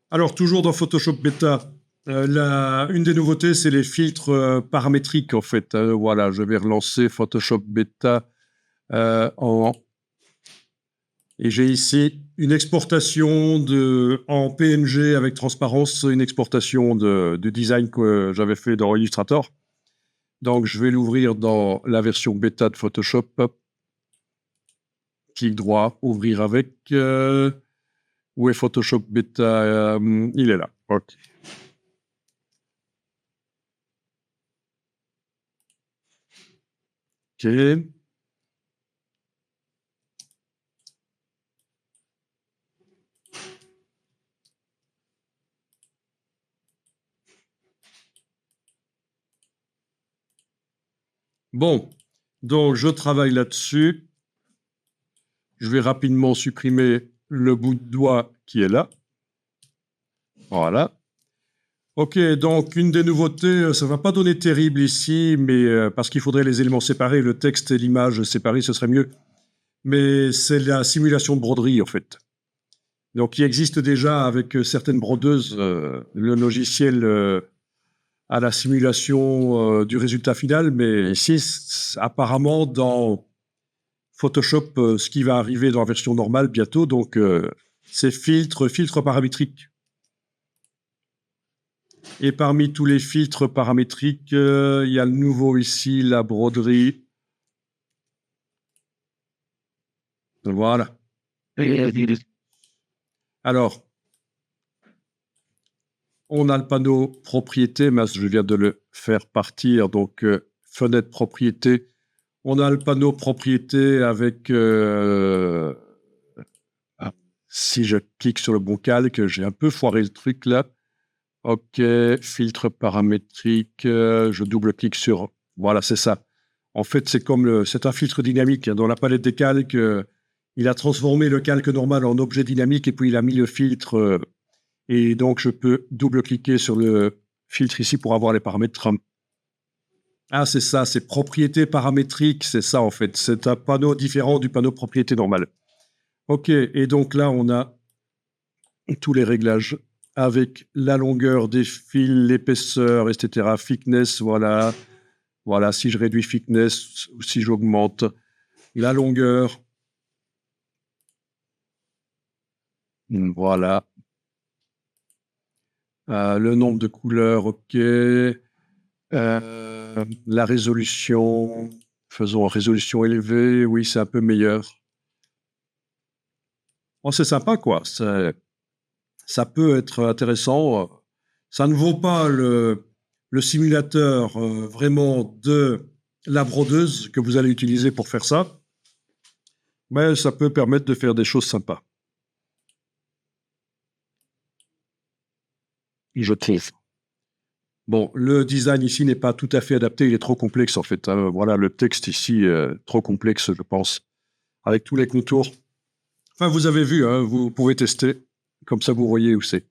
Alors, toujours dans Photoshop Beta, une des nouveautés, c'est les filtres paramétriques, en fait. Voilà, je vais relancer Photoshop Beta et j'ai ici une exportation en PNG avec transparence, une exportation du design que j'avais fait dans Illustrator. Donc, je vais l'ouvrir dans la version bêta de Photoshop. Clic droit, ouvrir avec. Où est Photoshop Beta? Il est là. OK. OK. Bon, donc je travaille là-dessus. Je vais rapidement supprimer le bout de doigt qui est là. Voilà. OK, donc une des nouveautés, ça ne va pas donner terrible ici, mais parce qu'il faudrait les éléments séparés, le texte et l'image séparés, ce serait mieux. Mais c'est la simulation de broderie, en fait. Donc, il existe déjà avec certaines brodeuses le logiciel à la simulation du résultat final, mais ici, apparemment, dans Photoshop, ce qui va arriver dans la version normale bientôt, donc c'est filtre paramétrique. Et parmi tous les filtres paramétriques, il y a le nouveau ici, la broderie. Voilà. Alors, on a le panneau propriété, mais je viens de le faire partir, donc fenêtre propriété. On a le panneau propriété avec, si je clique sur le bon calque, j'ai un peu foiré le truc là. OK, filtre paramétrique, je double-clique sur, voilà, c'est ça. En fait, c'est un filtre dynamique. Dans la palette des calques, il a transformé le calque normal en objet dynamique et puis il a mis le filtre. Et donc, je peux double-cliquer sur le filtre ici pour avoir les paramètres. Ah, c'est ça, c'est propriété paramétrique, c'est ça en fait. C'est un panneau différent du panneau propriété normal. OK, et donc là, on a tous les réglages avec la longueur des fils, l'épaisseur, etc. Thickness, voilà. Voilà, si je réduis thickness ou si j'augmente la longueur. Voilà. Le nombre de couleurs, OK. La résolution, faisons résolution élevée, oui, c'est un peu meilleur. Oh, c'est sympa, quoi. Ça peut être intéressant. Ça ne vaut pas le simulateur vraiment de la brodeuse que vous allez utiliser pour faire ça, mais ça peut permettre de faire des choses sympas. Je trouve. Bon, le design ici n'est pas tout à fait adapté, il est trop complexe en fait. Voilà, le texte ici, trop complexe, je pense, avec tous les contours. Enfin, vous avez vu, hein, vous pouvez tester, comme ça vous voyez où c'est.